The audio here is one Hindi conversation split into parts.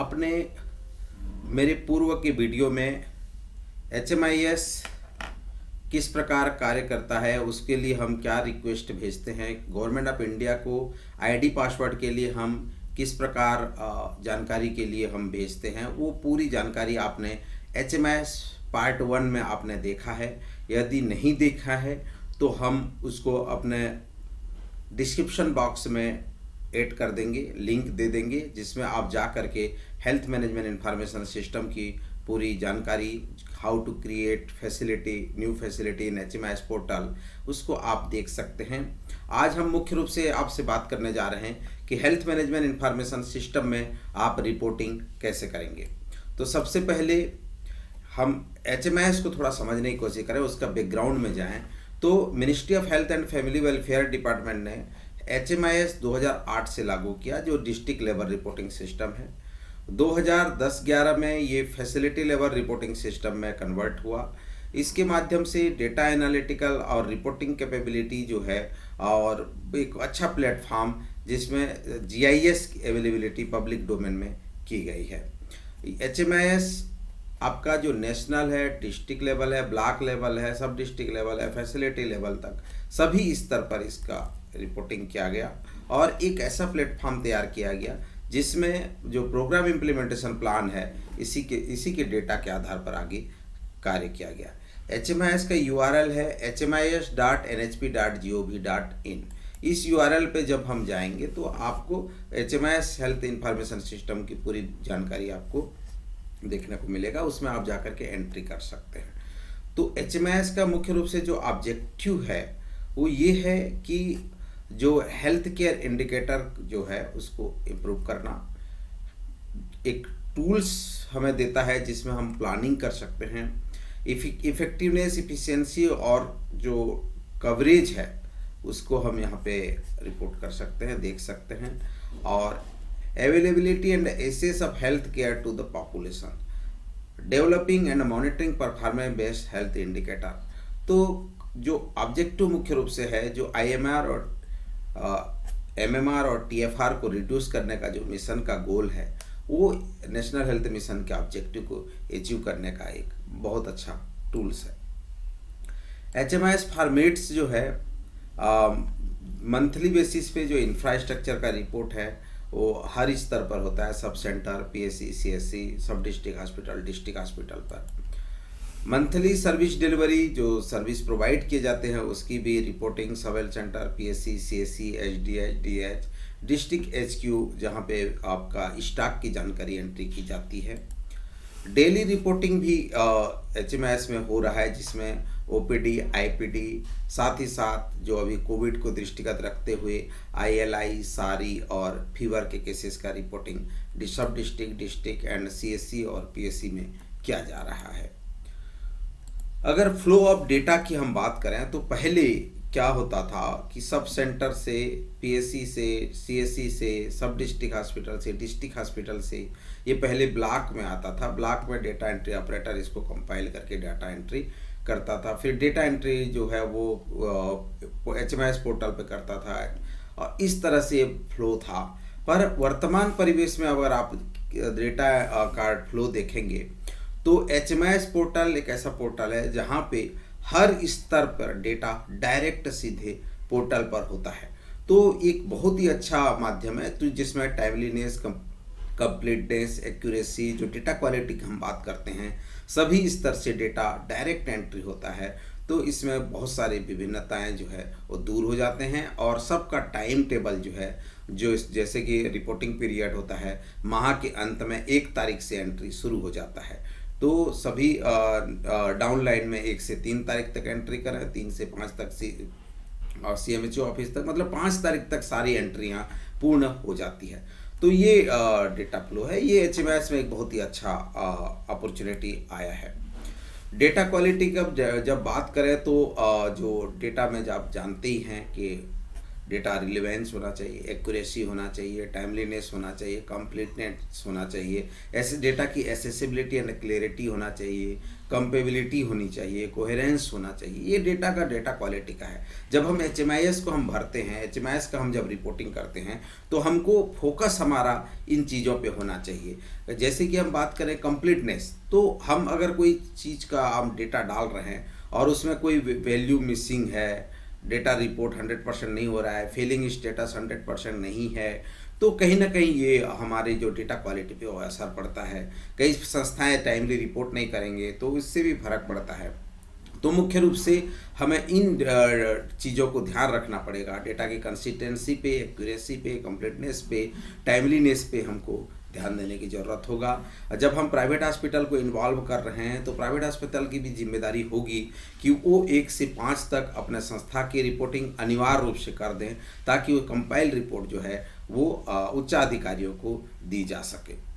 आपने मेरे पूर्व के वीडियो में HMIS किस प्रकार कार्य करता है, उसके लिए हम क्या रिक्वेस्ट भेजते हैं, गवर्नमेंट ऑफ इंडिया को आईडी पासवर्ड के लिए हम किस प्रकार जानकारी के लिए हम भेजते हैं, वो पूरी जानकारी आपने HMIS पार्ट 1 में आपने देखा है। यदि नहीं देखा है तो हम उसको अपने डिस्क्रिप्शन बॉक्स में ऐड कर देंगे, लिंक दे देंगे, जिसमें आप जा कर के हेल्थ मैनेजमेंट इंफॉर्मेशन सिस्टम की पूरी जानकारी, how to create facility, new facility in HMIS portal, उसको आप देख सकते हैं। आज हम मुख्य रूप से आपसे बात करने जा रहे हैं कि हेल्थ मैनेजमेंट इंफॉर्मेशन सिस्टम में आप रिपोर्टिंग कैसे करेंगे। तो सबसे पहले हम HMIS को थोड़ा समझने की कोशिश करें, उसका बैकग्राउंड में जाएं। तो ministry of health and family welfare department ने HMIS 2008 से लागू किया, जो डिस्ट्रिक्ट लेवल रिपोर्टिंग सिस्टम है। 2010-11 में ये फैसिलिटी लेवल रिपोर्टिंग सिस्टम में कन्वर्ट हुआ। इसके माध्यम से डेटा एनालिटिकल और रिपोर्टिंग कैपेबिलिटी जो है, और एक अच्छा प्लेटफॉर्म जिसमें GIS की अवेलेबिलिटी पब्लिक डोमेन में की गई है। HMIS आपका जो नेशनल है, डिस्ट्रिक्ट लेवल है, ब्लॉक लेवल है, सब डिस्ट्रिक्ट लेवल है, फैसिलिटी लेवल तक सभी स्तर पर इसका रिपोर्टिंग किया गया और एक ऐसा प्लेटफॉर्म तैयार किया गया जिसमें जो प्रोग्राम इम्प्लीमेंटेशन प्लान है इसी के डेटा के आधार पर आगे कार्य किया गया। HMIS का URL है hmis.nhp.gov.in। इस URL पे जब हम जाएंगे तो आपको HMIS हेल्थ इंफॉर्मेशन सिस्टम की पूरी जानकारी आपको देखने को मिलेगा, उसमें आप जाकर के एंट्री कर सकते हैं। तो HMIS का मुख्य रूप से जो ऑब्जेक्टिव है वो ये है कि जो हेल्थ केयर इंडिकेटर जो है उसको इम्प्रूव करना, एक टूल्स हमें देता है जिसमें हम प्लानिंग कर सकते हैं, इफेक्टिवनेस, इफिशिएंसी और जो कवरेज है उसको हम यहाँ पे रिपोर्ट कर सकते हैं, देख सकते हैं, और availability and access of health care to the population, developing and monitoring performance based health indicator. तो जो ऑब्जेक्टिव मुख्य रूप से है, जो IMR और MMR और TFR को रिड्यूस करने का जो मिशन का गोल है, वो नेशनल हेल्थ मिशन के ऑब्जेक्टिव को अचीव करने का एक बहुत अच्छा टूल्स है। HMIS फॉर्मेट्स जो है मंथली बेसिस पे जो इंफ्रास्ट्रक्चर का रिपोर्ट है वो हर स्तर पर होता है, सब सेंटर, PSC, CSC, सब डिस्ट्रिक्ट हॉस्पिटल, डिस्ट्रिक्ट हॉस्पिटल पर। मंथली सर्विस डिलीवरी जो सर्विस प्रोवाइड किए जाते हैं उसकी भी रिपोर्टिंग सब health centre, PSC, CSC, HDH, DH, district HQ जहाँ पे आपका स्टॉक की जानकारी एंट्री की जाती है। डेली रिपोर्टिंग भी HMIS में हो रहा है, जिसमें OPD, IPD, साथ ही साथ जो अभी कोविड को दृष्टिगत रखते हुए ILI, सारी और फीवर के केसेस का रिपोर्टिंग सब डिस्ट्रिक्ट एंड CSC और PSC में किया जा रहा है। अगर फ्लो ऑफ डेटा की हम बात करें तो पहले क्या होता था कि सब सेंटर से, PSC से, CSC से, सब डिस्ट्रिक्ट हॉस्पिटल से, डिस्ट्रिक्ट हॉस्पिटल से ये पहले ब्लॉक में आता था। ब्लॉक में डेटा एंट्री ऑपरेटर इसको कंपाइल करके डेटा एंट्री करता था, फिर डेटा एंट्री जो है वो HMIS पोर्टल पे करता था, और इस तरह से फ्लो था। पर वर्तमान परिवेश में अगर आप डेटा का फ्लो देखेंगे तो HMIS पोर्टल एक ऐसा पोर्टल है जहाँ पे हर स्तर पर डेटा डायरेक्ट सीधे पोर्टल पर होता है। तो एक बहुत ही अच्छा माध्यम है, तो जिसमें टाइमलीनेस, कंप्लीटनेस, एक्यूरेसी, जो डेटा क्वालिटी की हम बात करते हैं, सभी स्तर से डेटा डायरेक्ट एंट्री होता है। तो इसमें बहुत सारी विभिन्नताएं जो है वो दूर हो जाते हैं, और सबका टाइम टेबल जो है, जो जैसे कि रिपोर्टिंग पीरियड होता है माह के अंत में 1 तारीख से एंट्री शुरू हो जाता है, तो सभी डाउन लाइन में 1 से 3 तारीख तक एंट्री करें, 3 से 5 तक और CMHO ऑफिस तक, मतलब 5 तारीख तक सारी एंट्रियां पूर्ण हो जाती है। तो ये डेटा फ्लो है, ये HMIS में एक बहुत ही अच्छा अपॉर्चुनिटी आया है। डेटा क्वालिटी का जब बात करें तो जो डेटा में जब आप जानते ही हैं कि डेटा रिलेवेंस होना चाहिए, एक्यूरेसी होना चाहिए, टाइमलीनेस होना चाहिए, कंप्लीटनेस होना चाहिए, ऐसे डेटा की एसेसिबिलिटी एंड क्लैरिटी होना चाहिए, कंपेबिलिटी होनी चाहिए, कोहेरेंस होना चाहिए। ये डेटा का डेटा क्वालिटी का है। जब हम HMIS को हम भरते हैं, HMIS का हम जब रिपोर्टिंग करते हैं तो हमको फोकस हमारा इन चीज़ों पे होना चाहिए। जैसे कि हम बात करें कंप्लीटनेस, तो हम अगर कोई चीज़ का हम डेटा डाल रहे हैं और उसमें कोई वैल्यू मिसिंग है, डेटा रिपोर्ट 100% नहीं हो रहा है, फेलिंग स्टेटस 100% नहीं है, तो कहीं ना कहीं ये हमारे जो डेटा क्वालिटी पे वो असर पड़ता है। कई संस्थाएं टाइमली रिपोर्ट नहीं करेंगे तो इससे भी फर्क पड़ता है। तो मुख्य रूप से हमें इन चीज़ों को ध्यान रखना पड़ेगा। डेटा की कंसिस्टेंसी पे, एक्यूरेसी पे, कंप्लीटनेस पे, टाइमलीनेस पे हमको ध्यान देने की ज़रूरत होगा। जब हम प्राइवेट हॉस्पिटल को इन्वॉल्व कर रहे हैं तो प्राइवेट हॉस्पिटल की भी जिम्मेदारी होगी कि वो 1 से 5 तक अपने संस्था की रिपोर्टिंग अनिवार्य रूप से कर दें, ताकि वो कंपाइल रिपोर्ट जो है वो उच्चाधिकारियों को दी जा सके।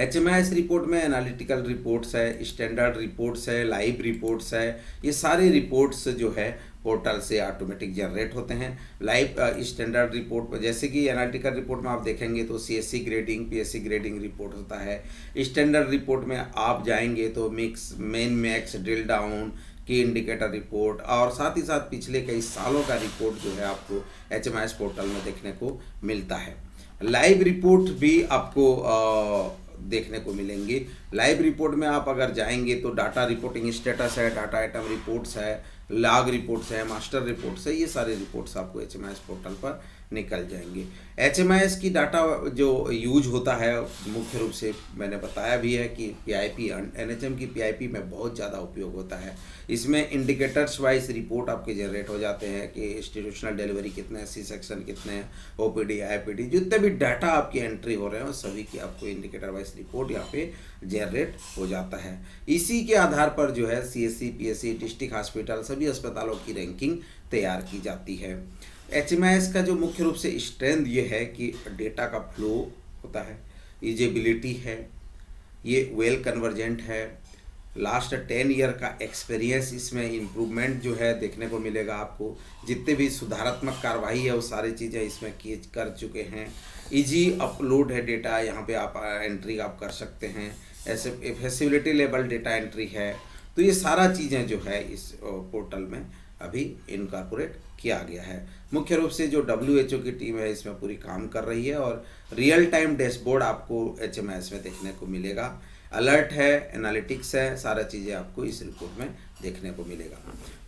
HMIS रिपोर्ट में एनालिटिकल रिपोर्ट्स है, स्टैंडर्ड रिपोर्ट्स है, लाइव रिपोर्ट्स है, ये सारे रिपोर्ट्स जो है पोर्टल से ऑटोमेटिक जनरेट होते हैं। लाइव स्टैंडर्ड रिपोर्ट पर जैसे कि एनालिटिकल रिपोर्ट में आप देखेंगे तो CSC grading, PSC grading report होता है। स्टैंडर्ड रिपोर्ट में आप जाएंगे तो mix, main, max, drill down की इंडिकेटर रिपोर्ट और साथ ही साथ पिछले कई सालों का रिपोर्ट जो है आपको HMIS पोर्टल में देखने को मिलता है। लाइव रिपोर्ट भी आपको देखने को मिलेंगे। लाइव रिपोर्ट में आप अगर जाएंगे तो डाटा रिपोर्टिंग स्टेटस है, डाटा आइटम रिपोर्ट्स है, लॉग रिपोर्ट्स है, मास्टर रिपोर्ट्स है, ये सारे रिपोर्ट्स आपको HMIS पोर्टल पर निकल जाएंगे। HMIS की डाटा जो यूज होता है मुख्य रूप से मैंने बताया भी है कि PIP, NHM की PIP में बहुत ज़्यादा उपयोग होता है। इसमें इंडिकेटर्स वाइज रिपोर्ट आपके जनरेट हो जाते हैं कि इंस्टीट्यूशनल डिलीवरी कितने, C सेक्शन कितने, OPD, IPD, जितने भी डाटा आपकी एंट्री हो रहे हैं सभी की आपको इंडिकेटर वाइज रिपोर्ट यहाँ पे जनरेट हो जाता है। इसी के आधार पर जो है CSC, PSC, डिस्ट्रिक्ट हॉस्पिटल, सभी अस्पतालों की रैंकिंग तैयार की जाती है। HMIS का जो मुख्य रूप से स्ट्रेंथ ये है कि डेटा का फ्लो होता है, यूजेबिलिटी है, ये वेल कन्वर्जेंट है, लास्ट 10 ईयर का एक्सपीरियंस इसमें इम्प्रूवमेंट जो है देखने को मिलेगा आपको। जितने भी सुधारात्मक कार्रवाई है वो सारी चीज़ें इसमें कर चुके हैं। इजी अपलोड है डेटा, यहाँ पे आप एंट्री आप कर सकते हैं। ऐसे फैसिलिटी लेवल डेटा एंट्री है। तो ये सारा चीज़ें जो है इस पोर्टल में अभी इनकॉर्पोरेट किया गया है। मुख्य रूप से जो WHO की टीम है इसमें पूरी काम कर रही है और रियल टाइम डैशबोर्ड आपको HMIS में देखने को मिलेगा। अलर्ट है, एनालिटिक्स है, सारा चीज़ें आपको इस रिपोर्ट में देखने को मिलेगा।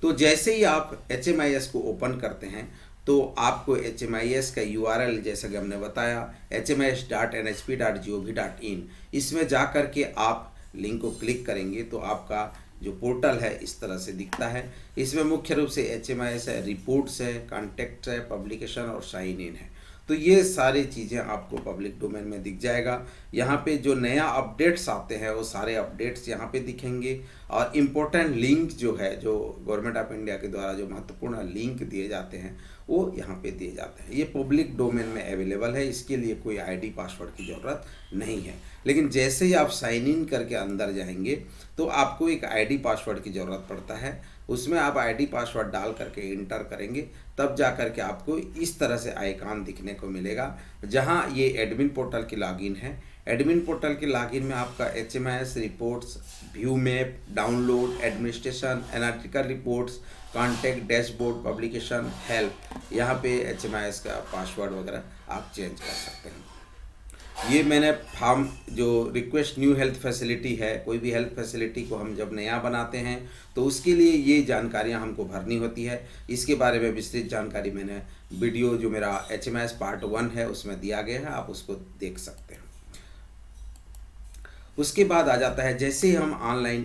तो जैसे ही आप HMIS को ओपन करते हैं तो आपको HMIS का URL जैसा कि हमने बताया hmis.nhp.gov.in, इसमें जा कर के आप लिंक को क्लिक करेंगे तो आपका जो पोर्टल है इस तरह से दिखता है। इसमें मुख्य रूप से HMIS है, रिपोर्ट्स है, कॉन्टैक्ट है, पब्लिकेशन और साइन इन है। तो ये सारी चीज़ें आपको पब्लिक डोमेन में दिख जाएगा। यहाँ पे जो नया अपडेट्स आते हैं वो सारे अपडेट्स यहाँ पे दिखेंगे और इम्पोर्टेंट लिंक जो है, जो गवर्नमेंट ऑफ इंडिया के द्वारा जो महत्वपूर्ण लिंक दिए जाते हैं वो यहाँ पे दिए जाते हैं। ये पब्लिक डोमेन में अवेलेबल है, इसके लिए कोई ID पासवर्ड की ज़रूरत नहीं है। लेकिन जैसे ही आप साइन इन करके अंदर जाएंगे तो आपको एक ID पासवर्ड की ज़रूरत पड़ता है। उसमें आप ID पासवर्ड डाल करके इंटर करेंगे तब जा कर के आपको इस तरह से आइकॉन दिखने को मिलेगा, जहाँ ये एडमिन पोर्टल की लॉगिन है। एडमिन पोर्टल के लॉगिन में आपका HMIS reports, view map, download, administration, analytical reports, contact, dashboard, publication, help, यहाँ पे HMIS का पासवर्ड वगैरह आप चेंज कर सकते हैं। ये मैंने फॉर्म जो रिक्वेस्ट न्यू हेल्थ फैसिलिटी है, कोई भी हेल्थ फैसिलिटी को हम जब नया बनाते हैं तो उसके लिए ये जानकारियां हमको भरनी होती है। इसके बारे में विस्तृत जानकारी मैंने वीडियो जो मेरा HMIS पार्ट 1 है उसमें दिया गया है, आप उसको देख सकते हैं। उसके बाद आ जाता है जैसे ही हम ऑनलाइन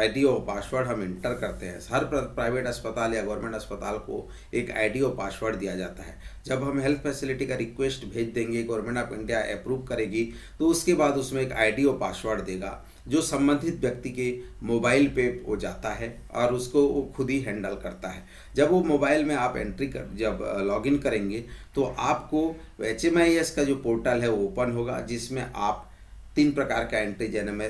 ID और पासवर्ड हम इंटर करते हैं, हर प्राइवेट अस्पताल या गवर्नमेंट अस्पताल को एक ID और पासवर्ड दिया जाता है। जब हम हेल्थ फैसिलिटी का रिक्वेस्ट भेज देंगे, गवर्नमेंट ऑफ इंडिया अप्रूव करेगी तो उसके बाद उसमें एक ID और पासवर्ड देगा जो संबंधित व्यक्ति के मोबाइल पे वो जाता है और उसको वो खुद ही हैंडल करता है। जब वो मोबाइल में आप जब लॉगिन करेंगे तो आपको HMIS का जो पोर्टल है वो ओपन होगा, जिसमें आप 3 प्रकार का एंट्री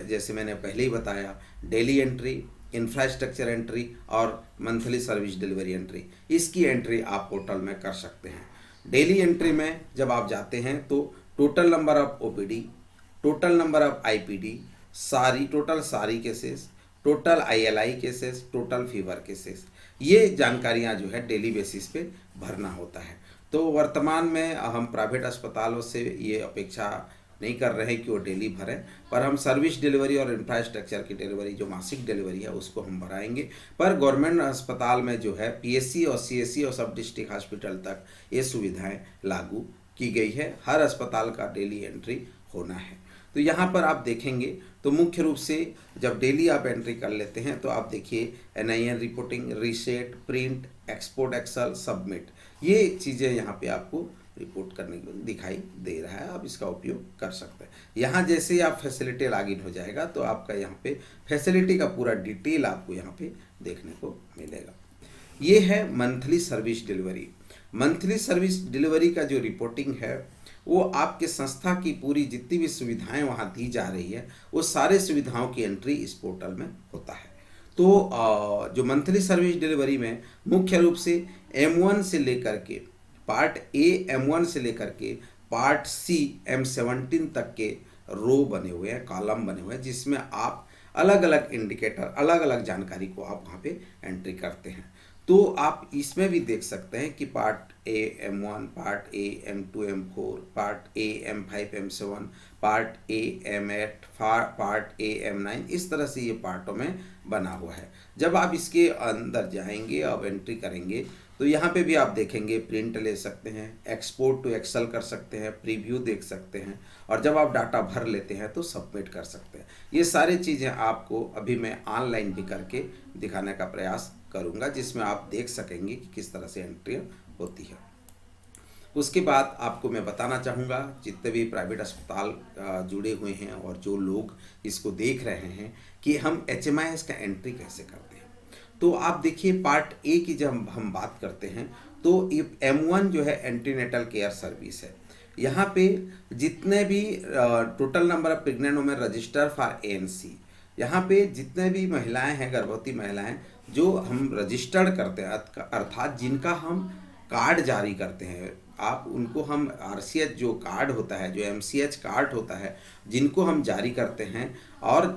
जैसे मैंने पहले ही बताया, डेली एंट्री, इंफ्रास्ट्रक्चर एंट्री और मंथली सर्विस डिलीवरी एंट्री, इसकी एंट्री आप पोर्टल में कर सकते हैं। डेली एंट्री में जब आप जाते हैं तो total number of OPD, total number of IPD, total SARI cases, total ILI cases, total fever cases, ये जानकारियां जो है डेली बेसिस पे भरना होता है। तो वर्तमान में हम प्राइवेट अस्पतालों से ये अपेक्षा नहीं कर रहे हैं कि वो डेली भरें, पर हम सर्विस डिलीवरी और इंफ्रास्ट्रक्चर की डिलीवरी जो मासिक डिलीवरी है उसको हम बढ़ाएंगे। पर गवर्नमेंट अस्पताल में जो है पीएससी और सीएससी और सब डिस्ट्रिक्ट हॉस्पिटल तक ये सुविधाएं लागू की गई है। हर अस्पताल का डेली एंट्री होना है। तो यहाँ पर आप देखेंगे तो मुख्य रूप से जब डेली आप एंट्री कर लेते हैं तो आप देखिए NIN reporting, reset, print, export excel, submit, ये चीज़ें यहाँ पे आपको रिपोर्ट करने को दिखाई दे रहा है। आप इसका उपयोग कर सकते हैं। यहाँ जैसे ही आप फैसिलिटी लॉगिन हो जाएगा तो आपका यहाँ पे फैसिलिटी का पूरा डिटेल आपको यहाँ पे देखने को मिलेगा। ये है monthly service delivery. Monthly service delivery का जो रिपोर्टिंग है वो आपके संस्था की पूरी जितनी भी सुविधाएं वहाँ दी जा रही है वो सारे सुविधाओं की एंट्री इस पोर्टल में होता है। तो जो मंथली सर्विस डिलीवरी में मुख्य रूप से M1 से लेकर के पार्ट ए M1 से लेकर के पार्ट सी M17 तक के रो बने हुए हैं, कॉलम बने हुए हैं, जिसमें आप अलग अलग इंडिकेटर, अलग अलग जानकारी को आप वहाँ पे एंट्री करते हैं। तो आप इसमें भी देख सकते हैं कि part A M1, part A M2 M4, part A M5 M7, part A M8, part A M9, इस तरह से ये पार्टों में बना हुआ है। जब आप इसके अंदर जाएंगे, अब एंट्री करेंगे तो यहाँ पे भी आप देखेंगे प्रिंट ले सकते हैं, एक्सपोर्ट टू एक्सेल कर सकते हैं, प्रीव्यू देख सकते हैं, और जब आप डाटा भर लेते हैं तो सबमिट कर सकते हैं। ये सारी चीज़ें आपको अभी मैं ऑनलाइन भी करके दिखाने का प्रयास करूँगा, जिसमें आप देख सकेंगे कि किस तरह से एंट्री होती है। उसके बाद आपको मैं बताना चाहूँगा, जितने भी प्राइवेट अस्पताल जुड़े हुए हैं और जो लोग इसको देख रहे हैं, कि हम HMIS का एंट्री कैसे करते हैं। तो आप देखिए पार्ट ए की जब हम बात करते हैं तो M1 जो है एंटीनेटल केयर सर्विस है। यहाँ पे जितने भी total number of pregnant women register for ANC, यहाँ पे जितने भी महिलाएं हैं, गर्भवती महिलाएं जो हम रजिस्टर्ड करते हैं, अर्थात जिनका हम कार्ड जारी करते हैं, आप उनको हम RCH जो कार्ड होता है, जो MCH कार्ड होता है, जिनको हम जारी करते हैं और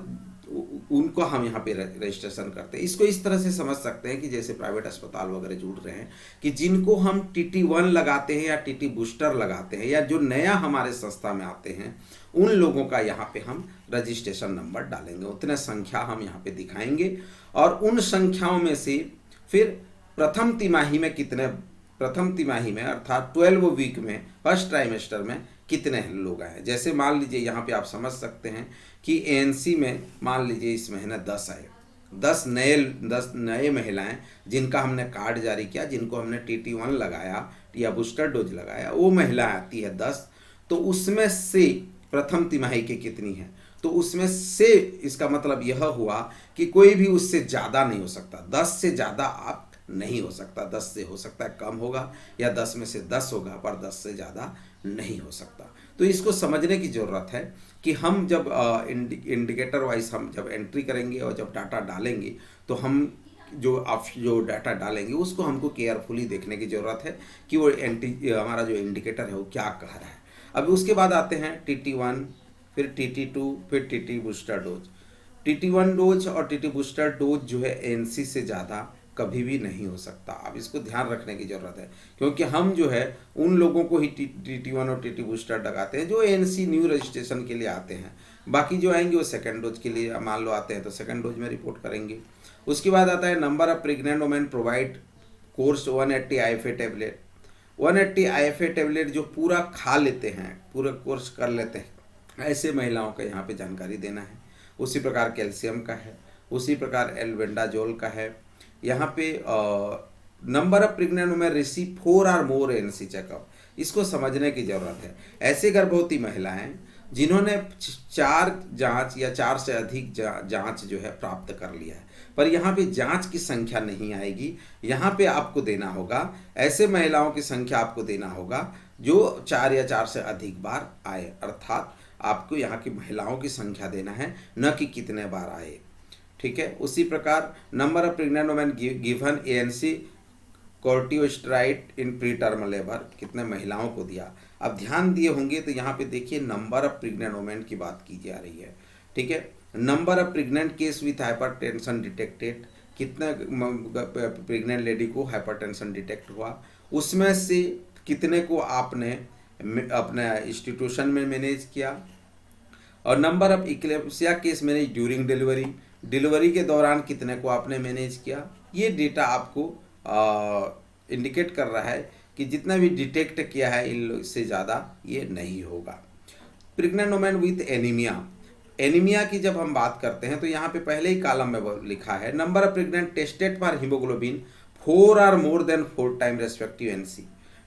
उनको हम यहाँ पे रजिस्ट्रेशन करते हैं। इसको इस तरह से समझ सकते हैं कि जैसे प्राइवेट अस्पताल वगैरह जुड़ रहे हैं कि जिनको हम TT1 लगाते हैं या TT बूस्टर लगाते हैं, या जो नया हमारे संस्था में आते हैं, उन लोगों का यहाँ पे हम रजिस्ट्रेशन नंबर डालेंगे। उतने संख्या हम यहाँ पे दिखाएंगे और उन संख्याओं में से फिर प्रथम तिमाही में अर्थात 12 वीक में, फर्स्ट ट्राइमेस्टर में कितने लोग आए। जैसे मान लीजिए यहाँ पे आप समझ सकते हैं कि ANC में मान लीजिए इस महीने 10 आए, 10 नए महिलाएं जिनका हमने कार्ड जारी किया, जिनको हमने TT1 लगाया या बूस्टर डोज लगाया, वो महिलाएं आती है 10। तो उसमें से प्रथम तिमाही के कितनी है, तो उसमें से इसका मतलब यह हुआ कि कोई भी उससे ज़्यादा नहीं हो सकता। 10 से ज़्यादा आप नहीं हो सकता, 10 से हो सकता है कम होगा, या 10 में से 10 होगा, पर 10 से ज़्यादा नहीं हो सकता। तो इसको समझने की ज़रूरत है कि हम जब इंडिकेटर वाइज हम जब एंट्री करेंगे और जब डाटा डालेंगे तो हम जो डाटा डालेंगे उसको हमको केयरफुली देखने की ज़रूरत है कि वो हमारा जो इंडिकेटर है वो क्या कह रहा है। अब उसके बाद आते हैं TT1, फिर TT2, फिर TT booster dose. TT1 dose और TT बूस्टर डोज जो है ANC से ज़्यादा कभी भी नहीं हो सकता। अब इसको ध्यान रखने की ज़रूरत है, क्योंकि हम जो है उन लोगों को ही TT1 और TT बूस्टर लगाते हैं जो ANC न्यू रजिस्ट्रेशन के लिए आते हैं। बाकी जो आएंगे वो सेकंड डोज के लिए मान लो आते हैं तो सेकंड डोज में रिपोर्ट करेंगे। उसके बाद आता है number of pregnant women provide course 180 IFA tablet. 180 IFA tablet जो पूरा खा लेते हैं, पूरा कोर्स कर लेते हैं, ऐसे महिलाओं का यहाँ पे जानकारी देना है। उसी प्रकार कैल्शियम का है, उसी प्रकार एल्बेंडाजोल का है। यहाँ पे number of pregnant women receive 4 और मोर ANC चेकअप, इसको समझने की ज़रूरत है। ऐसे गर्भवती महिलाएं जिन्होंने 4 जांच या 4 से अधिक जांच जो है प्राप्त कर लिया है, पर यहाँ पे जांच की संख्या नहीं आएगी। यहाँ पे आपको देना होगा, ऐसे महिलाओं की संख्या आपको देना होगा जो 4 या 4 से अधिक बार आए, अर्थात आपको यहाँ की महिलाओं की संख्या देना है, न कि कितने बार आए। ठीक है। उसी प्रकार number of pregnant women given ANC corticosteroid in pre term labour, कितने महिलाओं को दिया। अब ध्यान दिए होंगे तो यहाँ पे देखिए नंबर ऑफ प्रेग्नेंट वुमेन की बात की जा रही है, ठीक है। Number of pregnant case with hypertension detected, कितने प्रेग्नेंट लेडी को हाइपरटेंशन डिटेक्ट हुआ, उसमें से कितने को आपने अपने इंस्टीट्यूशन में मैनेज किया। और number of eclampsia case manage during delivery, delivery के दौरान कितने को आपने मैनेज किया। ये डेटा आपको इंडिकेट कर रहा है कि जितना भी डिटेक्ट किया है इससे ज़्यादा ये नहीं होगा। Pregnant women with anaemia, anaemia की जब हम बात करते हैं तो यहाँ पे पहले ही कॉलम में लिखा है number of pregnant tested for haemoglobin 4 और more than 4 time respective NC,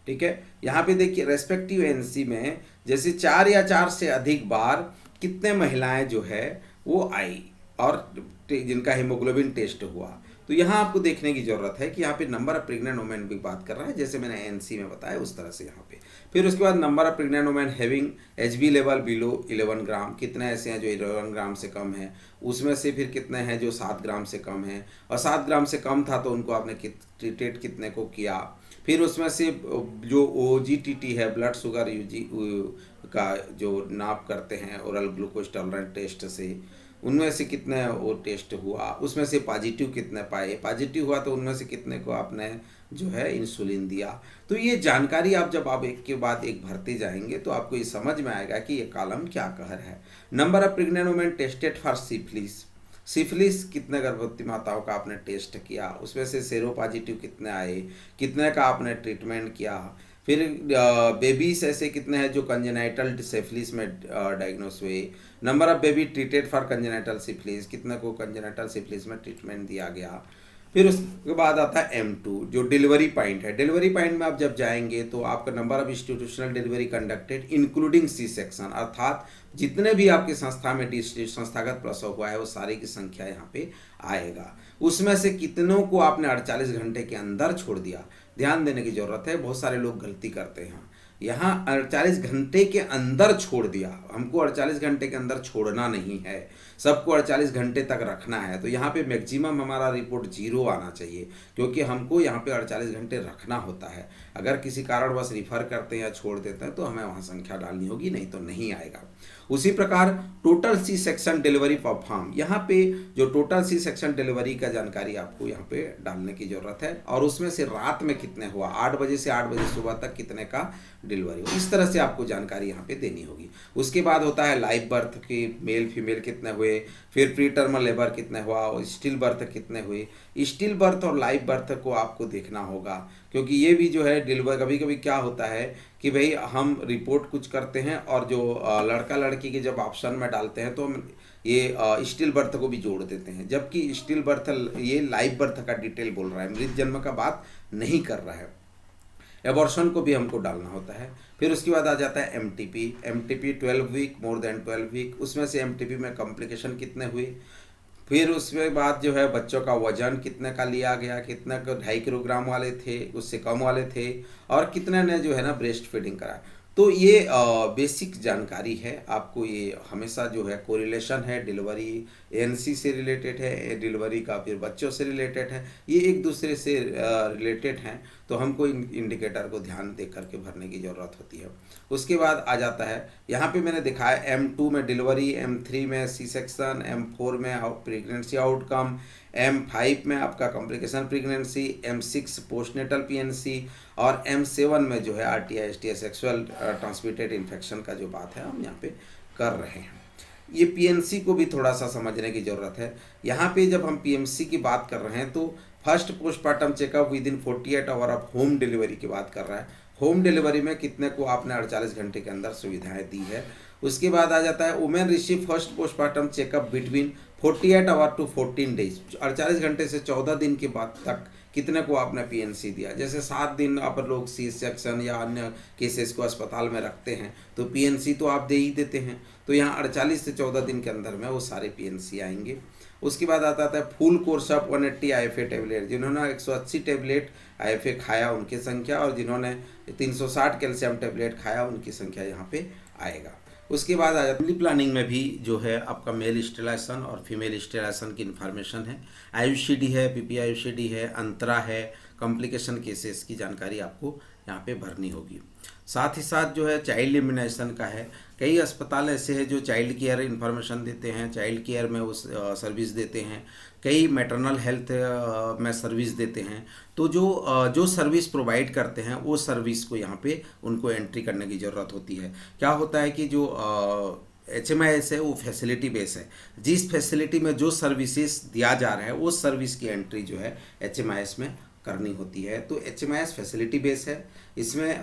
ठीक है। यहाँ पे देखिए रेस्पेक्टिव NC में जैसे 4 या 4 से अधिक बार कितने महिलाएं जो है वो आई और जिनका हीमोग्लोबिन टेस्ट हुआ। तो यहाँ आपको देखने की ज़रूरत है कि यहाँ पे नंबर ऑफ प्रेग्नेंट वुमेन की बात कर रहा है, जैसे मैंने NC में बताया उस तरह से यहाँ पे। फिर उसके बाद number of pregnant women having HB level below 11 ग्राम, कितने ऐसे हैं जो 11 ग्राम से कम है, उसमें से फिर कितने हैं जो 7 ग्राम से कम है, और 7 ग्राम से कम था तो उनको आपने ट्रीटेड कितने को किया। फिर उसमें से जो OGTT है ब्लड शुगर का जो नाप करते हैं ओरल ग्लूकोज टॉलरेंट टेस्ट से, उनमें से कितने वो टेस्ट हुआ, उसमें से पॉजिटिव कितने पाए, पॉजिटिव हुआ तो उनमें से कितने को आपने जो है इंसुलिन दिया। तो ये जानकारी आप जब आप एक के बाद एक भरते जाएंगे तो आपको ये समझ में आएगा कि ये कॉलम क्या कह रहा है। Number of pregnant women tested for syphilis, syphilis कितने गर्भवती माताओं का आपने टेस्ट किया, उसमें से सेरो पॉजिटिव कितने आए, कितने का आपने ट्रीटमेंट किया। फिर बेबीज ऐसे कितने हैं जो कंजेनाइटल सिफिलिस में डायग्नोस हुए। Number of baby treated for congenital syphilis, कितने को कंजेनाइटल सिफिलिस में ट्रीटमेंट दिया गया। फिर उसके बाद आता है M2 जो डिलीवरी पॉइंट है। डिलीवरी पॉइंट में आप जब जाएंगे तो आपका number of institutional delivery conducted including C-सेक्शन, अर्थात जितने भी आपके संस्था में संस्थागत प्रसव हुआ है वो सारी की संख्या यहाँ पे आएगा। उसमें से कितनों को आपने 48 घंटे के अंदर छोड़ दिया। ध्यान देने की जरूरत है, बहुत सारे लोग गलती करते हैं, यहाँ 48 घंटे के अंदर छोड़ दिया। हमको 48 घंटे के अंदर छोड़ना नहीं है, सबको 48 घंटे तक रखना है। तो यहाँ पे मैक्सिमम हमारा रिपोर्ट 0 आना चाहिए, क्योंकि हमको यहाँ पे 48 घंटे रखना होता है। अगर किसी कारणवश रिफ़र करते हैं या छोड़ देते हैं तो हमें वहाँ संख्या डालनी होगी, नहीं तो नहीं आएगा। उसी प्रकार टोटल C-सेक्शन डिलीवरी परफॉर्म, यहाँ पे जो टोटल C-सेक्शन डिलीवरी का जानकारी आपको यहाँ पे डालने की ज़रूरत है, और उसमें से रात में कितने हुआ, 8 बजे से 8 बजे सुबह तक कितने का डिलीवरी हो, इस तरह से आपको जानकारी यहाँ पे देनी होगी। उसके बाद होता है लाइव बर्थ की, मेल फीमेल कितने हुए, फिर प्री टर्म लेबर कितने हुआ, और स्टिल बर्थ कितने हुए। स्टिल बर्थ और लाइव बर्थ को आपको देखना होगा, क्योंकि ये भी जो है डिलीवर कभी कभी क्या होता है कि भाई हम रिपोर्ट कुछ करते हैं और जो लड़का लड़की के जब ऑप्शन में डालते हैं तो हम ये स्टिल बर्थ को भी जोड़ देते हैं, जबकि स्टिल बर्थ ये लाइव बर्थ का डिटेल बोल रहा है, मृत जन्म का बात नहीं कर रहा है। एबॉर्शन को भी हमको डालना होता है। फिर उसके बाद आ जाता है MTP 12 week more than 12 week, उसमें से MTP में कॉम्प्लिकेशन कितने हुए। फिर उसके बाद जो है बच्चों का वजन कितने का लिया गया, कितने का 2.5 किलोग्राम वाले थे, उससे कम वाले थे, और कितने ने जो है ना ब्रेस्ट फीडिंग करा। तो ये बेसिक जानकारी है, आपको ये हमेशा जो है कोरिलेशन है, डिलीवरी ANC से रिलेटेड है, डिलीवरी का फिर बच्चों से रिलेटेड है, ये एक दूसरे से रिलेटेड हैं, तो हमको इन इंडिकेटर को ध्यान दे करके भरने की ज़रूरत होती है। उसके बाद आ जाता है यहाँ पे मैंने दिखाया M2 में डिलीवरी, M3 में C-सेक्शन, M4 में प्रेगनेंसी आउटकम, M5 में आपका complication pregnancy, M6 postnatal PNC, और M7 में जो है RTI STI sexual transmitted infection का जो बात है हम यहाँ पे कर रहे हैं। ये PNC को भी थोड़ा सा समझने की ज़रूरत है। यहाँ पे जब हम PMC की बात कर रहे हैं तो first postmortem checkup with in 48 hour of home delivery की बात कर रहा है। होम डिलीवरी में कितने को आपने 48 घंटे के अंदर सुविधाएं दी है। उसके बाद आ जाता है women receive first postmortem checkup between 48 hour to 14 days, 48 घंटे से 14 दिन के बाद तक कितने को आपने PNC दिया। जैसे 7 दिन आप लोग C-सेक्शन या अन्य केसेस को अस्पताल में रखते हैं तो PNC तो आप दे ही देते हैं, तो यहाँ 48 से 14 दिन के अंदर में वो सारे PNC आएंगे। उसके बाद आता है full course of 180 IFA tablet, जिन्होंने 180 टेबलेट IFA खाया उनकी संख्या, और जिन्होंने 360 कैल्शियम टेबलेट खाया उनकी संख्या यहाँ पे आएगा। उसके बाद आ जाती प्लानिंग में भी जो है आपका मेल स्टेलाइजेशन और फीमेल स्टेलाइजेशन की इन्फॉर्मेशन है, आयुषीडी है, पीपी आयुषीडी है, अंतरा है, कॉम्प्लिकेशन केसेस की जानकारी आपको यहाँ पे भरनी होगी। साथ ही साथ जो है चाइल्ड इम्यूनाइजेशन का है, कई अस्पताल ऐसे हैं जो चाइल्ड केयर इन्फॉर्मेशन देते हैं, चाइल्ड केयर में उस सर्विस देते हैं, कई मैटरनल हेल्थ में सर्विस देते हैं। तो जो सर्विस प्रोवाइड करते हैं वो सर्विस को यहाँ पे उनको एंट्री करने की ज़रूरत होती है। क्या होता है कि जो HMIS है वो फैसिलिटी बेस है, जिस फैसिलिटी में जो सर्विसेज दिया जा रहा है उस सर्विस की एंट्री जो है HMIS में करनी होती है। तो HMIS फैसिलिटी बेस है, इसमें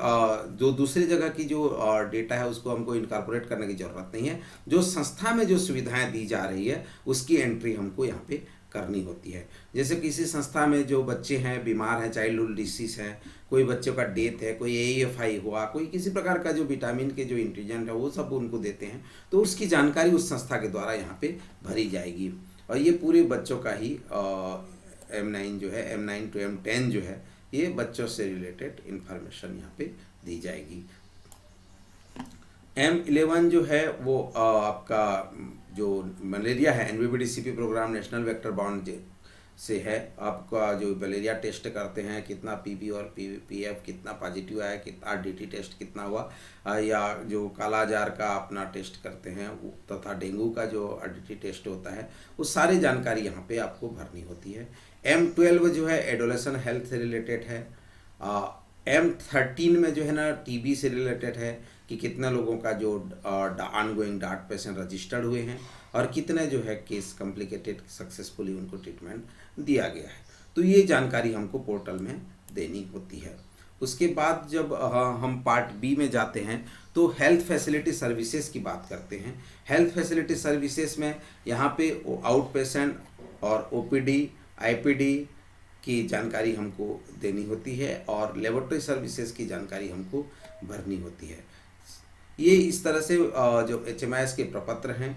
जो दूसरी जगह की जो डेटा है उसको हमको इनकॉर्पोरेट करने की ज़रूरत नहीं है। जो संस्था में जो सुविधाएं दी जा रही है उसकी एंट्री हमको यहाँ पे करनी होती है। जैसे किसी संस्था में जो बच्चे हैं बीमार हैं, चाइल्डहुड डिसीज है, कोई बच्चों का डेथ है, कोई AEFI हुआ, कोई किसी प्रकार का जो विटामिन के जो इंटीजेंट है वो सब उनको देते हैं, तो उसकी जानकारी उस संस्था के द्वारा यहाँ पे भरी जाएगी। और ये पूरे बच्चों का ही M9 जो है, M9 to M10 जो है, ये बच्चों से रिलेटेड इन्फॉर्मेशन यहाँ पे दी जाएगी। M11 जो है वो आपका जो मलेरिया है, NVBDCP program national vector bound से है। आपका जो मलेरिया टेस्ट करते हैं, कितना PB और PF कितना पॉजिटिव आया, कितना DT टेस्ट कितना हुआ, या जो काला जार का अपना टेस्ट करते हैं तथा डेंगू का जो DT टेस्ट होता है, वो सारी जानकारी यहाँ पे आपको भरनी होती है। M12 जो है एडोलेशन हेल्थ से रिलेटेड है। M13 में जो है ना TB से रिलेटेड है कि कितने लोगों का जो ऑनगोइंग डार्ट पेशेंट रजिस्टर्ड हुए हैं और कितने जो है केस कॉम्प्लिकेटेड सक्सेसफुली उनको ट्रीटमेंट दिया गया है। तो ये जानकारी हमको पोर्टल में देनी होती है। उसके बाद जब हम पार्ट B में जाते हैं तो हेल्थ फैसिलिटी सर्विसेज की बात करते हैं। हेल्थ फैसिलिटी सर्विसेज में यहाँ पे आउट पेशेंट और OPD IPD की जानकारी हमको देनी होती है और लेबोरेटरी सर्विसेज की जानकारी हमको भरनी होती है। ये इस तरह से जो HMIS के प्रपत्र हैं।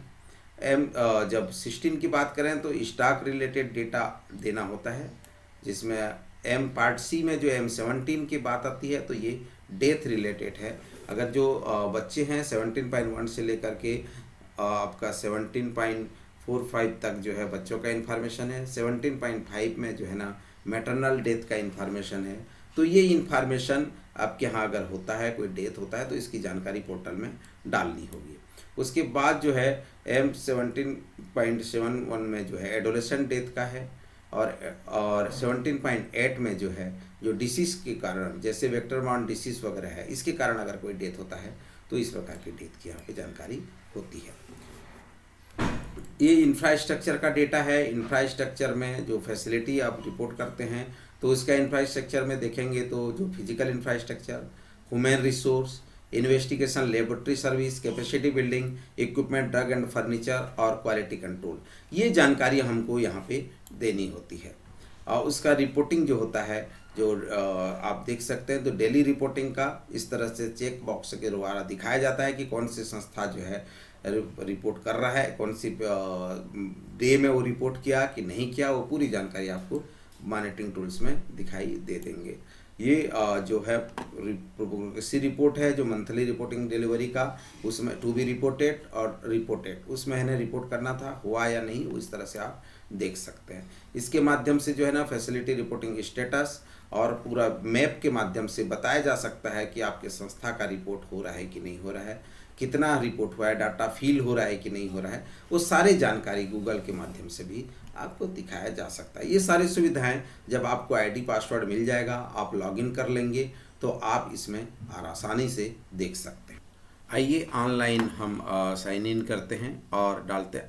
जब 16 की बात करें तो स्टॉक रिलेटेड डेटा देना होता है, जिसमें पार्ट C में जो M17 की बात आती है तो ये डेथ रिलेटेड है। अगर जो बच्चे हैं 17.1 से लेकर के आपका 17.45 तक जो है बच्चों का इन्फॉर्मेशन है, 17.5 में जो है ना मैटरनल डेथ का इन्फॉर्मेशन है। तो ये इन्फॉर्मेशन आपके यहाँ अगर होता है, कोई डेथ होता है तो इसकी जानकारी पोर्टल में डालनी होगी। उसके बाद जो है M17.71 में जो है एडोलेसेंट डेथ का है और 17.8 में जो है जो डिसीज़ के कारण, जैसे वेक्टर बाउंड डिसीज़ वगैरह है, इसके कारण अगर कोई डेथ होता है तो इस प्रकार की डेथ की यहाँ पे जानकारी होती है। ये इंफ्रास्ट्रक्चर का डेटा है। इंफ्रास्ट्रक्चर में जो फैसिलिटी आप रिपोर्ट करते हैं तो उसका इंफ्रास्ट्रक्चर में देखेंगे तो जो physical infrastructure, human resource, investigation, laboratory service, capacity building, equipment, drug and furniture और क्वालिटी कंट्रोल, ये जानकारी हमको यहाँ पे देनी होती है। और उसका रिपोर्टिंग जो होता है, जो आप देख सकते हैं तो डेली रिपोर्टिंग का इस तरह से चेक बॉक्स के द्वारा दिखाया जाता है कि कौन सी संस्था जो है रिपोर्ट कर रहा है, कौन सी डे में वो रिपोर्ट किया कि नहीं किया, वो पूरी जानकारी आपको मॉनिटरिंग टूल्स में दिखाई दे देंगे। ये जो है सी रिपोर्ट है जो मंथली रिपोर्टिंग डिलीवरी का, उसमें टू बी रिपोर्टेड और रिपोर्टेड, उसमें है ना रिपोर्ट करना था, हुआ या नहीं, उस तरह से आप देख सकते हैं। इसके माध्यम से जो है ना फैसिलिटी रिपोर्टिंग स्टेटस और पूरा मैप के माध्यम से बताया जा सकता है कि आपके संस्था का रिपोर्ट हो रहा है कि नहीं हो रहा है, कितना रिपोर्ट हुआ है, डाटा फिल हो रहा है कि नहीं हो रहा है, वो सारी जानकारी गूगल के माध्यम से भी आपको दिखाया जा सकता है। ये सारी सुविधाएं जब आपको आईडी पासवर्ड मिल जाएगा, आप लॉगिन कर लेंगे तो आप इसमें आसानी से देख सकते हैं। आइए ऑनलाइन हम साइन इन करते हैं और डालते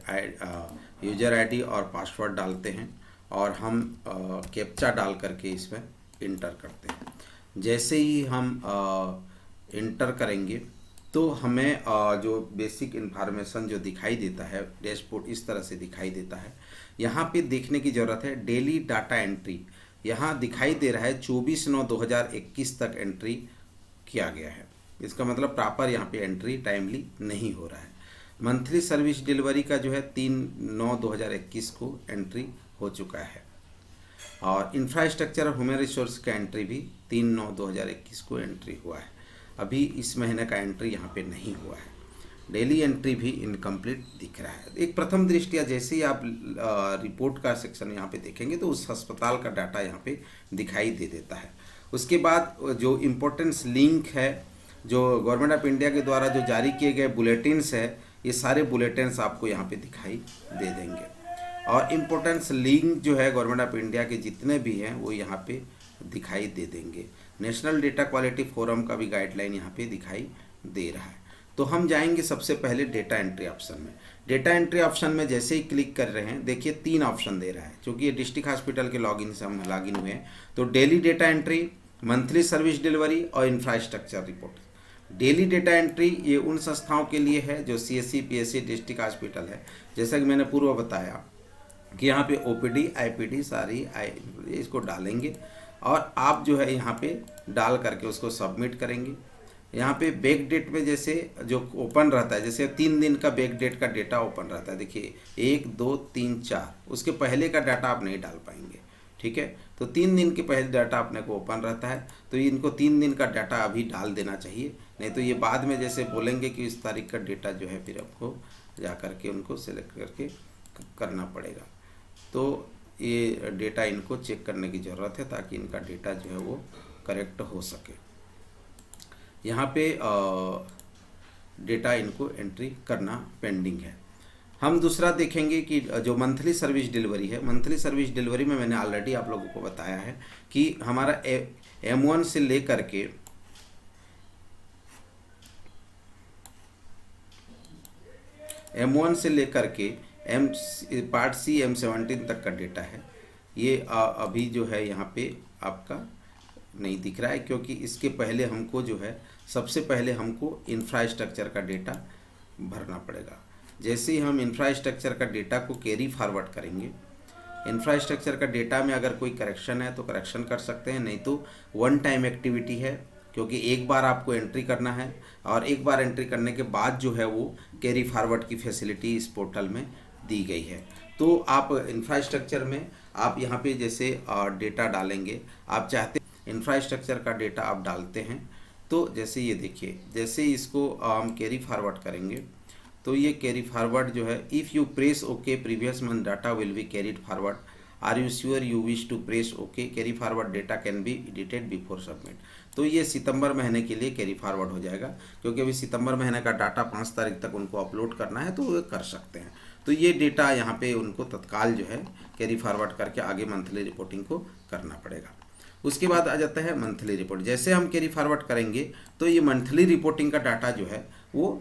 यूजर आईडी और पासवर्ड डालते हैं और हम कैप्चा डाल करके इसमें इंटर करते हैं। जैसे ही हम इंटर करेंगे तो हमें जो बेसिक इन्फॉर्मेशन जो दिखाई देता है, डैशबोर्ड इस तरह से दिखाई देता है। यहाँ पे देखने की ज़रूरत है डेली डाटा एंट्री, यहाँ दिखाई दे रहा है 24/9/2021 तक एंट्री किया गया है। इसका मतलब प्रॉपर यहाँ पे एंट्री टाइमली नहीं हो रहा है। मंथली सर्विस डिलीवरी का जो है 3/9/2021 को एंट्री हो चुका है और इंफ्रास्ट्रक्चर और ह्यूमन रिसोर्स का एंट्री भी 3/9/2021 को एंट्री हुआ है। अभी इस महीने का एंट्री यहाँ पे नहीं हुआ है। डेली एंट्री भी इनकम्प्लीट दिख रहा है। एक प्रथम दृष्टिया जैसे ही आप रिपोर्ट का सेक्शन यहाँ पे देखेंगे तो उस अस्पताल का डाटा यहाँ पे दिखाई दे देता है। उसके बाद जो इम्पोर्टेंस लिंक है, जो गवर्नमेंट ऑफ इंडिया के द्वारा जो जारी किए गए बुलेटिन्स है, ये सारे बुलेटिन्स आपको यहाँ पे दिखाई दे देंगे। और इम्पोर्टेंस लिंक जो है गवर्नमेंट ऑफ इंडिया के जितने भी हैं वो यहाँ पे दिखाई दे देंगे। नेशनल डेटा क्वालिटी फोरम का भी गाइडलाइन यहाँ पे दिखाई दे रहा है। तो हम जाएंगे सबसे पहले डेटा एंट्री ऑप्शन में। डेटा एंट्री ऑप्शन में जैसे ही क्लिक कर रहे हैं, देखिए 3 ऑप्शन दे रहा है, क्योंकि ये डिस्ट्रिक्ट हॉस्पिटल के लॉगिन से हम लॉगिन हुए हैं। तो daily data entry, monthly service delivery और infrastructure report. Daily data entry ये उन संस्थाओं के लिए है जो CSC PSC डिस्ट्रिक्ट हॉस्पिटल है। जैसा कि मैंने पूर्व बताया कि यहाँ पे OPD IPD सारी इसको डालेंगे और आप जो है यहाँ पे डाल करके उसको सबमिट करेंगे। यहाँ पे बैक डेट में जैसे जो ओपन रहता है, जैसे 3 दिन का बैक डेट का डेटा ओपन रहता है, देखिए 1 2 3 4, उसके पहले का डाटा आप नहीं डाल पाएंगे, ठीक है। तो 3 दिन के पहले डाटा अपने को ओपन रहता है, तो इनको 3 दिन का डाटा अभी डाल देना चाहिए, नहीं तो ये बाद में जैसे बोलेंगे कि इस तारीख का डेटा जो है फिर आपको जा करके उनको सेलेक्ट करके करना पड़ेगा। तो ये डेटा इनको चेक करने की ज़रूरत है ताकि इनका डेटा जो है वो करेक्ट हो सके। यहाँ पे डेटा इनको एंट्री करना पेंडिंग है। हम दूसरा देखेंगे कि जो मंथली सर्विस डिलीवरी है, मंथली सर्विस डिलीवरी में मैंने ऑलरेडी आप लोगों को बताया है कि हमारा M1 से लेकर के M1 से लेकर के पार्ट C M17 तक का डेटा है। ये अभी जो है यहाँ पे आपका नहीं दिख रहा है, क्योंकि इसके पहले हमको जो है सबसे पहले हमको इंफ्रास्ट्रक्चर का डेटा भरना पड़ेगा। जैसे ही हम इंफ्रास्ट्रक्चर का डेटा को कैरी फॉरवर्ड करेंगे, इंफ्रास्ट्रक्चर का डेटा में अगर कोई करेक्शन है तो करेक्शन कर सकते हैं, नहीं तो वन टाइम एक्टिविटी है, क्योंकि एक बार आपको एंट्री करना है और एक बार एंट्री करने के बाद जो है वो कैरी फॉरवर्ड की फैसिलिटी इस पोर्टल में दी गई है। तो आप इंफ्रास्ट्रक्चर में आप यहाँ पे जैसे डेटा डालेंगे, आप चाहते इंफ्रास्ट्रक्चर का डेटा आप डालते हैं, तो जैसे ये देखिए, जैसे इसको हम कैरी फॉरवर्ड करेंगे तो ये कैरी फॉरवर्ड जो है, if you press okay previous month data will be carried forward, are you sure you wish to press okay, carry forward data can be edited before submit. तो ये सितंबर महीने के लिए कैरी फॉरवर्ड हो जाएगा, क्योंकि अभी सितंबर महीने का डाटा 5 तारीख तक उनको अपलोड करना है, तो वो कर सकते हैं। तो ये डेटा यहाँ पे उनको तत्काल जो है कैरी फॉरवर्ड करके आगे मंथली रिपोर्टिंग को करना पड़ेगा। उसके बाद आ जाता है मंथली रिपोर्ट। जैसे हम कैरी फॉरवर्ड करेंगे तो ये मंथली रिपोर्टिंग का डाटा जो है वो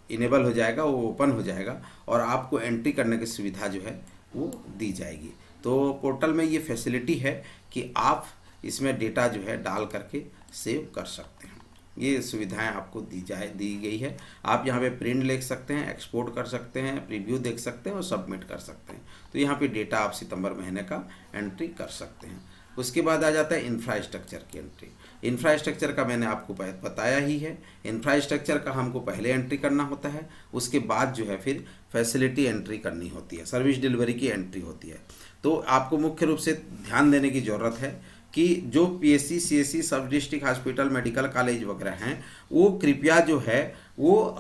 इनेबल हो जाएगा, वो ओपन हो जाएगा और आपको एंट्री करने की सुविधा जो है वो दी जाएगी। तो पोर्टल में ये फैसिलिटी है कि आप इसमें डेटा जो है डाल करके सेव कर सकते हैं। ये सुविधाएं आपको दी गई है। आप यहाँ पे प्रिंट लिख सकते हैं, एक्सपोर्ट कर सकते हैं, प्रीव्यू देख सकते हैं और सबमिट कर सकते हैं। तो यहाँ पे डेटा आप सितंबर महीने का एंट्री कर सकते हैं। उसके बाद आ जाता है इंफ्रास्ट्रक्चर की एंट्री। इंफ्रास्ट्रक्चर का मैंने आपको बताया ही है। इंफ्रास्ट्रक्चर का हमको पहले एंट्री करना होता है, उसके बाद जो है फिर फैसिलिटी एंट्री करनी होती है, सर्विस डिलीवरी की एंट्री होती है। तो आपको मुख्य रूप से ध्यान देने की ज़रूरत है कि जो PSC CSC सब डिस्ट्रिक्ट हॉस्पिटल मेडिकल कॉलेज वगैरह हैं, वो कृपया जो है वो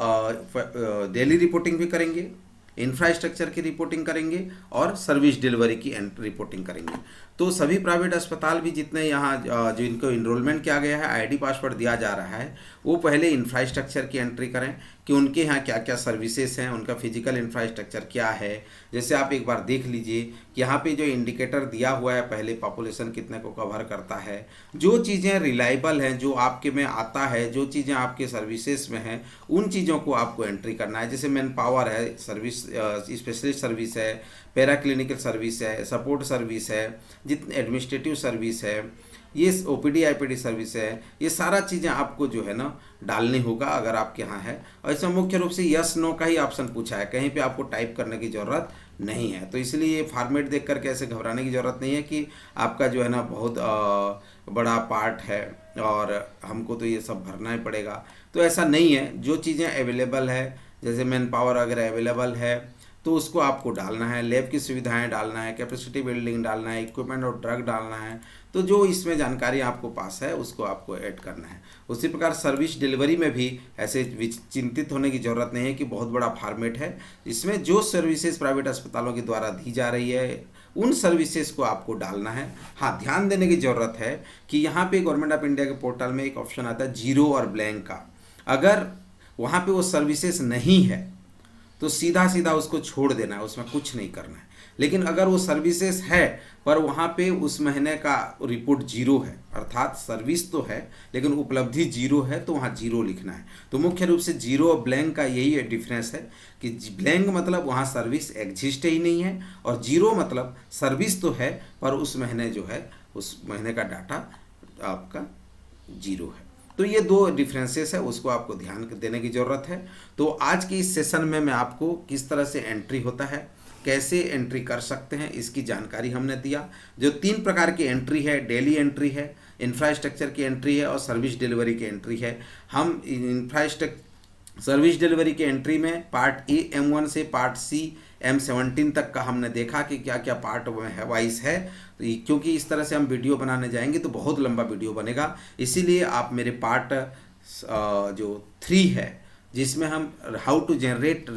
डेली रिपोर्टिंग भी करेंगे, इंफ्रास्ट्रक्चर की रिपोर्टिंग करेंगे और सर्विस डिलीवरी की रिपोर्टिंग करेंगे। तो सभी प्राइवेट अस्पताल भी जितने यहाँ जो इनको इनरोलमेंट किया गया है, ID पासवर्ड दिया जा रहा है, वो पहले इंफ्रास्ट्रक्चर की एंट्री करें कि उनके यहाँ क्या क्या सर्विसेज हैं, उनका फिजिकल इंफ्रास्ट्रक्चर क्या है। जैसे आप एक बार देख लीजिए कि यहाँ पे जो इंडिकेटर दिया हुआ है, पहले पॉपुलेशन कितने को कवर करता है, जो चीज़ें रिलायबल हैं, जो आपके में आता है, जो चीज़ें आपके सर्विसेज में हैं, उन चीज़ों को आपको एंट्री करना है। जैसे मैन पावर है, सर्विस स्पेशलिस्ट सर्विस है, पैरा क्लिनिकल सर्विस है, सपोर्ट सर्विस है, जितने एडमिनिस्ट्रेटिव सर्विस है, ये OPD IPD सर्विस है, ये सारा चीज़ें आपको जो है ना डालनी होगा अगर आपके यहाँ है। और इसमें मुख्य रूप से यस नो का ही ऑप्शन पूछा है, कहीं पे आपको टाइप करने की ज़रूरत नहीं है। तो इसलिए ये फॉर्मेट देख करके ऐसे घबराने की ज़रूरत नहीं है कि आपका जो है ना बहुत बड़ा पार्ट है और हमको तो ये सब भरना ही पड़ेगा। तो ऐसा नहीं है, जो चीज़ें अवेलेबल है, जैसे मैन पावर अगर अवेलेबल है तो उसको आपको डालना है, लैब की सुविधाएं डालना है, कैपेसिटी बिल्डिंग डालना है, इक्विपमेंट और ड्रग डालना है। तो जो इसमें जानकारी आपको पास है उसको आपको ऐड करना है। उसी प्रकार सर्विस डिलीवरी में भी ऐसे चिंतित होने की ज़रूरत नहीं है कि बहुत बड़ा फॉर्मेट है। इसमें जो सर्विसेज प्राइवेट अस्पतालों के द्वारा दी जा रही है उन सर्विसेज को आपको डालना है। हाँ, ध्यान देने की ज़रूरत है कि यहाँ पे गवर्नमेंट ऑफ इंडिया के पोर्टल में एक ऑप्शन आता है जीरो और ब्लैंक का। अगर वहाँ पे वो सर्विसेज नहीं है तो सीधा सीधा उसको छोड़ देना है, उसमें कुछ नहीं करना है। लेकिन अगर वो सर्विसेज है पर वहाँ पे उस महीने का रिपोर्ट जीरो है, अर्थात सर्विस तो है लेकिन उपलब्धि जीरो है, तो वहाँ जीरो लिखना है। तो मुख्य रूप से जीरो और ब्लैंक का यही डिफरेंस है कि ब्लैंक मतलब वहाँ सर्विस एग्जिस्ट ही नहीं है, और जीरो मतलब सर्विस तो है पर उस महीने जो है उस महीने का डाटा आपका जीरो है। तो ये दो डिफरेंसेस है, उसको आपको ध्यान देने की ज़रूरत है। तो आज के इस सेशन में मैं आपको किस तरह से एंट्री होता है, कैसे एंट्री कर सकते हैं, इसकी जानकारी हमने दिया। जो 3 प्रकार की एंट्री है, डेली एंट्री है, इंफ्रास्ट्रक्चर की एंट्री है और सर्विस डिलीवरी की एंट्री है। हम सर्विस डिलीवरी की एंट्री में पार्ट ए M1 से पार्ट सी M17 तक का हमने देखा कि क्या क्या पार्ट वाइज है। क्योंकि इस तरह से हम वीडियो बनाने जाएंगे तो बहुत लंबा वीडियो बनेगा, इसीलिए आप मेरे पार्ट जो 3 है जिसमें हम how to generate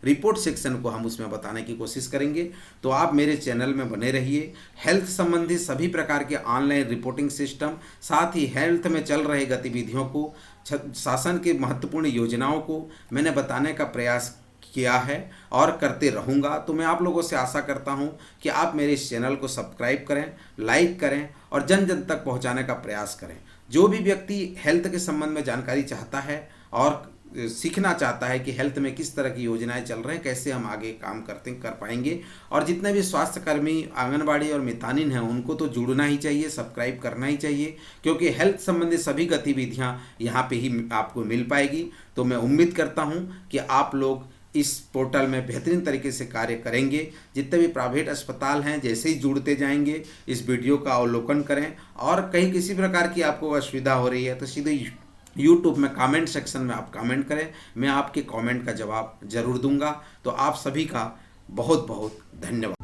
report section को हम उसमें बताने की कोशिश करेंगे। तो आप मेरे चैनल में बने रहिए। हेल्थ संबंधी सभी प्रकार के ऑनलाइन रिपोर्टिंग सिस्टम, साथ ही हेल्थ में चल रहे गतिविधियों को, शासन की महत्वपूर्ण योजनाओं को मैंने बताने का प्रयास किया है और करते रहूँगा। तो मैं आप लोगों से आशा करता हूँ कि आप मेरे इस चैनल को सब्सक्राइब करें, लाइक करें और जन जन तक पहुँचाने का प्रयास करें। जो भी व्यक्ति हेल्थ के संबंध में जानकारी चाहता है और सीखना चाहता है कि हेल्थ में किस तरह की योजनाएं चल रहे हैं, कैसे हम आगे काम कर पाएंगे, और जितने भी स्वास्थ्यकर्मी, आंगनबाड़ी और मितानिन हैं उनको तो जुड़ना ही चाहिए, सब्सक्राइब करना ही चाहिए, क्योंकि हेल्थ संबंधी सभी गतिविधियां यहाँ पे ही आपको मिल पाएगी। तो मैं उम्मीद करता हूँ कि आप लोग इस पोर्टल में बेहतरीन तरीके से कार्य करेंगे। जितने भी प्राइवेट अस्पताल हैं जैसे ही जुड़ते जाएंगे इस वीडियो का अवलोकन करें, और कहीं किसी प्रकार की आपको असुविधा हो रही है तो सीधे YouTube में कमेंट सेक्शन में आप कमेंट करें, मैं आपके कमेंट का जवाब जरूर दूंगा। तो आप सभी का बहुत बहुत धन्यवाद।